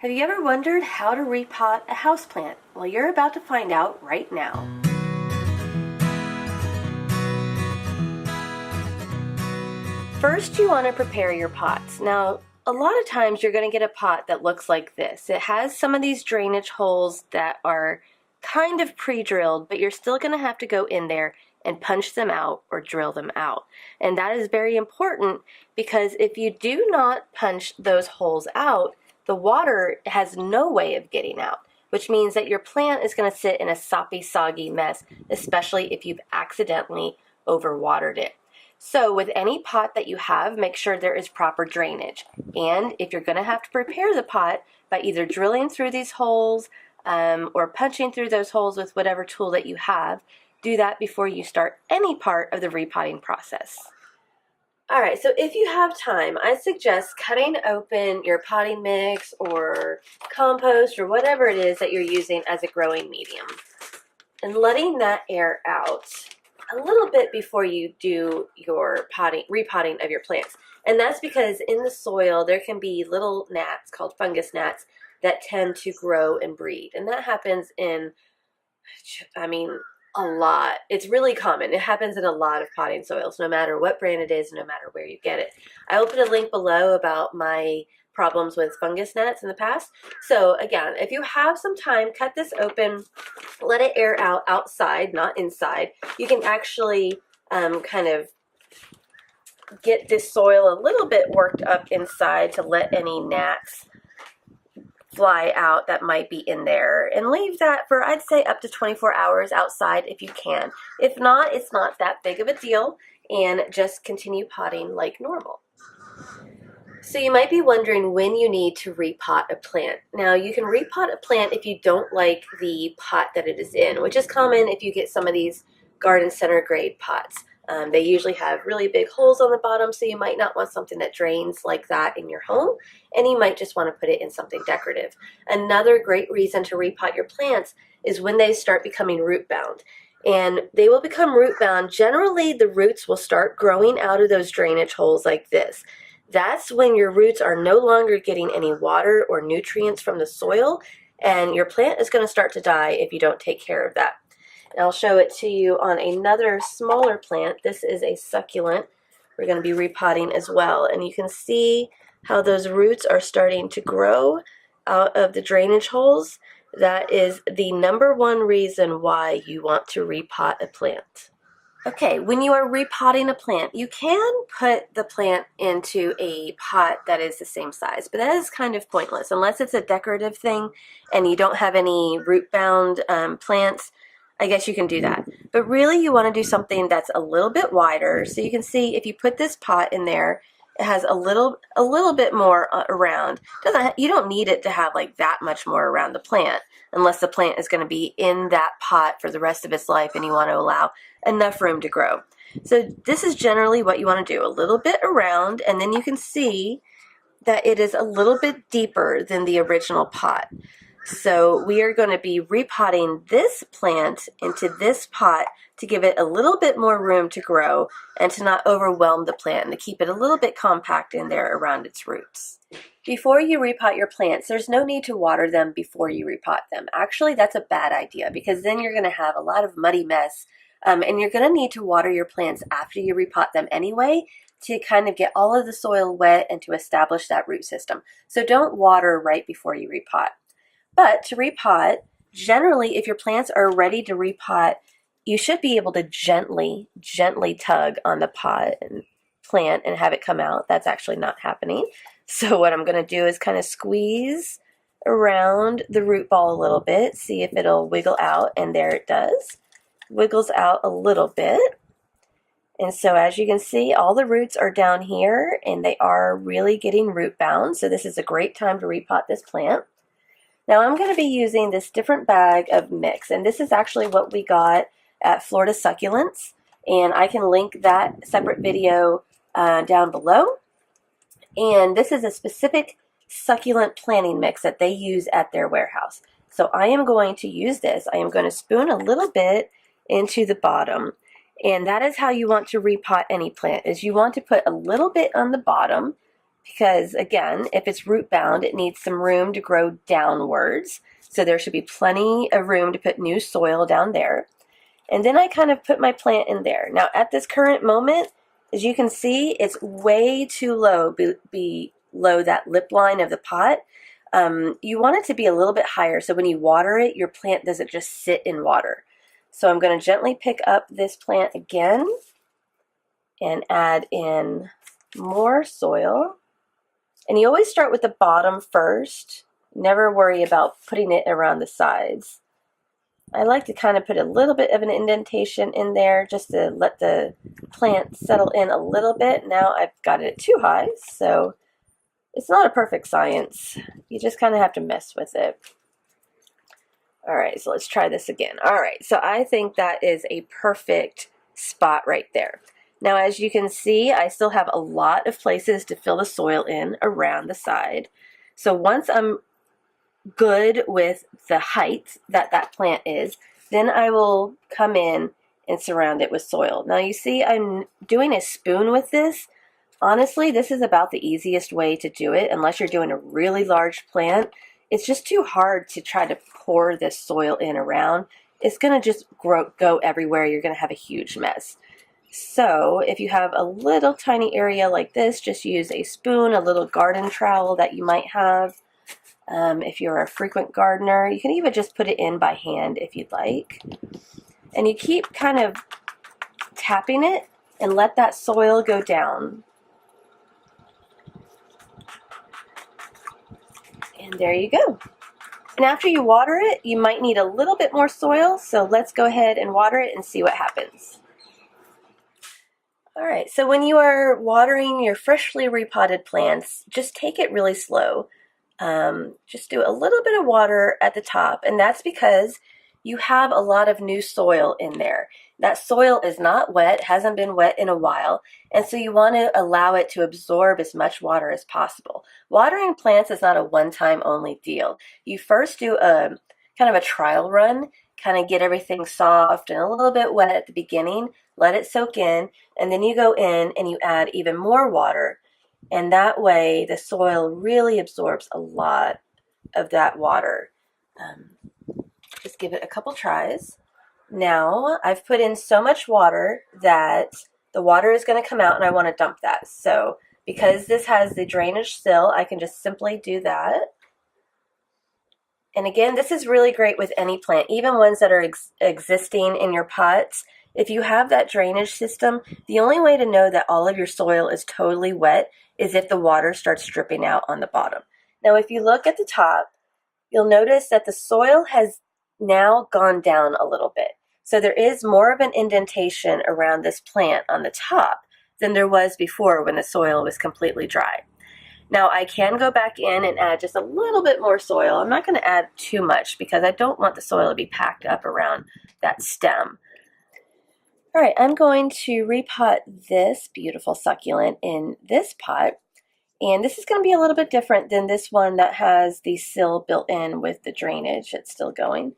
Have you ever wondered how to repot a houseplant? Well, you're about to find out right now. First, you want to prepare your pots. Now, a lot of times you're going to get a pot that looks like this. It has some of these drainage holes that are kind of pre-drilled, but you're still going to have to go in there and punch them out or drill them out. And that is very important because if you do not punch those holes out, the water has no way of getting out, which means that your plant is going to sit in a soppy, soggy mess, especially if you've accidentally overwatered it. So with any pot that you have, make sure there is proper drainage. And if you're going to have to prepare the pot by either drilling through these holes or punching through those holes with whatever tool that you have, do that before you start any part of the repotting process. Alright, so if you have time, I suggest cutting open your potting mix or compost or whatever it is that you're using as a growing medium and letting that air out a little bit before you do your repotting of your plants. And that's because in the soil there can be little gnats called fungus gnats that tend to grow and breed. And that happens in, a lot. It's really common. It happens in a lot of potting soils, no matter what brand it is, no matter where you get it. I will put a link below about my problems with fungus gnats in the past. So again, if you have some time, cut this open, let it air out outside, not inside. You can actually kind of get this soil a little bit worked up inside to let any gnats fly out that might be in there, and leave that for, I'd say, up to 24 hours outside if you can. If not, it's not that big of a deal, and just continue potting like normal. So you might be wondering when you need to repot a plant. Now, you can repot a plant if you don't like the pot that it is in, which is common if you get some of these garden center grade pots. They usually have really big holes on the bottom, so you might not want something that drains like that in your home, and you might just want to put it in something decorative. Another great reason to repot your plants is when they start becoming root bound. And they will become root bound. Generally, the roots will start growing out of those drainage holes like this. That's when your roots are no longer getting any water or nutrients from the soil, and your plant is going to start to die if you don't take care of that. And I'll show it to you on another smaller plant. This is a succulent we're going to be repotting as well. And you can see how those roots are starting to grow out of the drainage holes. That is the number one reason why you want to repot a plant. Okay, when you are repotting a plant, you can put the plant into a pot that is the same size, but that is kind of pointless unless it's a decorative thing and you don't have any root-bound plants. I guess you can do that. But really you want to do something that's a little bit wider. So you can see if you put this pot in there, it has a little bit more around. You don't need it to have like that much more around the plant unless the plant is going to be in that pot for the rest of its life and you want to allow enough room to grow. So this is generally what you want to do, a little bit around, and then you can see that it is a little bit deeper than the original pot. So we are going to be repotting this plant into this pot to give it a little bit more room to grow and to not overwhelm the plant and to keep it a little bit compact in there around its roots. Before you repot your plants, there's no need to water them before you repot them. Actually, that's a bad idea because then you're going to have a lot of muddy mess and you're going to need to water your plants after you repot them anyway to kind of get all of the soil wet and to establish that root system. So don't water right before you repot. But to repot, generally, if your plants are ready to repot, you should be able to gently tug on the pot and plant and have it come out. That's actually not happening. So what I'm going to do is kind of squeeze around the root ball a little bit, see if it'll wiggle out, and there it does. Wiggles out a little bit. And so as you can see, all the roots are down here, and they are really getting root bound. So this is a great time to repot this plant. Now I'm going to be using this different bag of mix, and this is actually what we got at Florida Succulents, and I can link that separate video down below. And this is a specific succulent planting mix that they use at their warehouse. So I am going to use this. I am going to spoon a little bit into the bottom, and that is how you want to repot any plant, is you want to put a little bit on the bottom, because again, if it's root bound, it needs some room to grow downwards. So there should be plenty of room to put new soil down there. And then I kind of put my plant in there. Now at this current moment, as you can see, it's way too low below that lip line of the pot. You want it to be a little bit higher so when you water it, your plant doesn't just sit in water. So I'm going to gently pick up this plant again and add in more soil. And you always start with the bottom first. Never worry about putting it around the sides. I like to kind of put a little bit of an indentation in there just to let the plant settle in a little bit. Now I've got it too high, so it's not a perfect science. You just kind of have to mess with it. All right, so let's try this again. All right, so I think that is a perfect spot right there. Now, as you can see, I still have a lot of places to fill the soil in around the side. So once I'm good with the height that that plant is, then I will come in and surround it with soil. Now you see I'm doing a spoon with this. Honestly, this is about the easiest way to do it unless you're doing a really large plant. It's just too hard to try to pour this soil in around. It's going to just go everywhere. You're going to have a huge mess. So if you have a little tiny area like this, just use a spoon, a little garden trowel that you might have. If you're a frequent gardener, you can even just put it in by hand if you'd like. And you keep kind of tapping it and let that soil go down. And there you go. And after you water it, you might need a little bit more soil, so let's go ahead and water it and see what happens. All right, so when you are watering your freshly repotted plants, just take it really slow. Just do a little bit of water at the top, and that's because you have a lot of new soil in there. That soil is not wet, hasn't been wet in a while, and so you want to allow it to absorb as much water as possible. Watering plants is not a one-time only deal. You first do a kind of a trial run, kind of get everything soft and a little bit wet at the beginning, let it soak in, and then you go in and you add even more water. And that way the soil really absorbs a lot of that water. Just give it a couple tries. Now I've put in so much water that the water is going to come out and I want to dump that. So because this has the drainage still, I can just simply do that. And again, this is really great with any plant, even ones that are existing in your pots. If you have that drainage system, the only way to know that all of your soil is totally wet is if the water starts dripping out on the bottom. Now, if you look at the top, you'll notice that the soil has now gone down a little bit. So there is more of an indentation around this plant on the top than there was before when the soil was completely dry. Now I can go back in and add just a little bit more soil. I'm not going to add too much because I don't want the soil to be packed up around that stem. All right, I'm going to repot this beautiful succulent in this pot. And this is going to be a little bit different than this one that has the sill built in with the drainage. It's still going.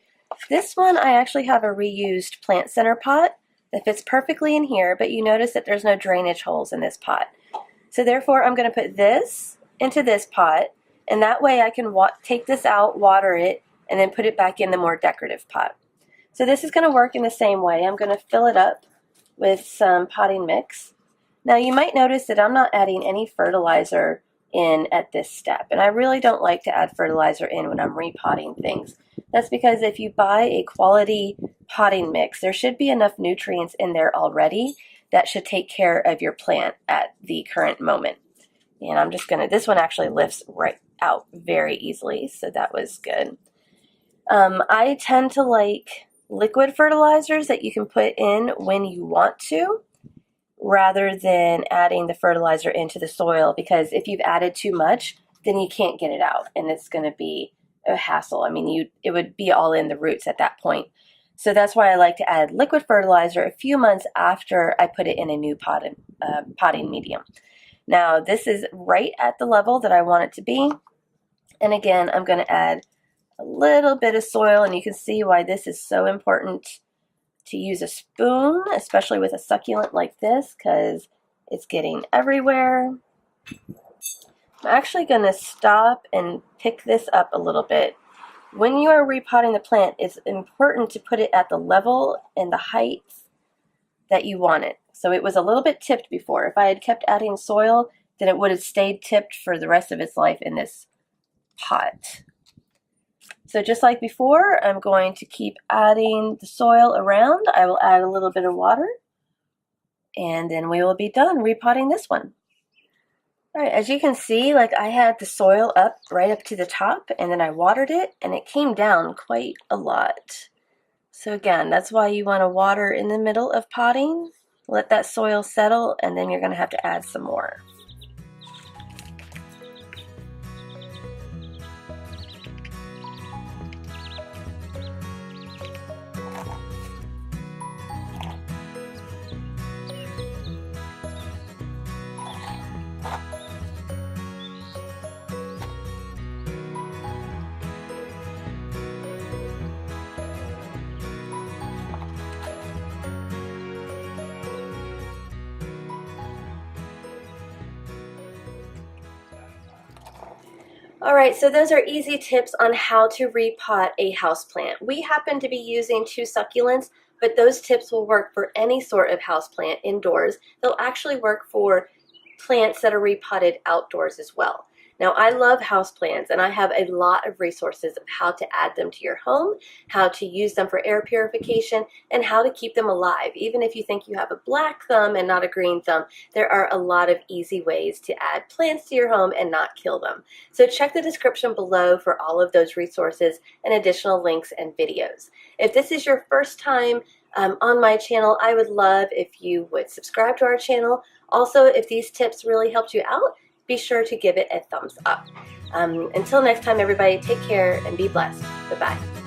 This one, I actually have a reused plant center pot that fits perfectly in here, but you notice that there's no drainage holes in this pot. So therefore, I'm going to put this into this pot, and that way I can take this out, water it, and then put it back in the more decorative pot. So this is going to work in the same way. I'm going to fill it up with some potting mix. Now you might notice that I'm not adding any fertilizer in at this step, and I really don't like to add fertilizer in when I'm repotting things. That's because if you buy a quality potting mix, there should be enough nutrients in there already that should take care of your plant at the current moment. And I'm just gonna, this one actually lifts right out very easily, so that was good. I tend to like liquid fertilizers that you can put in when you want to, rather than adding the fertilizer into the soil, because if you've added too much, then you can't get it out, and it's going to be a hassle. I mean, it would be all in the roots at that point. So that's why I like to add liquid fertilizer a few months after I put it in a new potting medium. Now, this is right at the level that I want it to be. And again, I'm going to add a little bit of soil, and you can see why this is so important to use a spoon, especially with a succulent like this, because it's getting everywhere. I'm actually going to stop and pick this up a little bit. When you are repotting the plant, it's important to put it at the level and the height that you want it. So it was a little bit tipped before. If I had kept adding soil, then it would have stayed tipped for the rest of its life in this pot. So just like before, I'm going to keep adding the soil around. I will add a little bit of water, and then we will be done repotting this one. All right, as you can see, like I had the soil up right up to the top, and then I watered it, and it came down quite a lot. So again, that's why you want to water in the middle of potting. Let that soil settle, and then you're going to have to add some more. Alright, so those are easy tips on how to repot a houseplant. We happen to be using 2 succulents, but those tips will work for any sort of houseplant indoors. They'll actually work for plants that are repotted outdoors as well. Now, I love houseplants, and I have a lot of resources of how to add them to your home, how to use them for air purification, and how to keep them alive. Even if you think you have a black thumb and not a green thumb, there are a lot of easy ways to add plants to your home and not kill them. So check the description below for all of those resources and additional links and videos. If this is your first time on my channel, I would love if you would subscribe to our channel. Also, if these tips really helped you out, be sure to give it a thumbs up. Until next time, everybody, take care and be blessed. Bye-bye.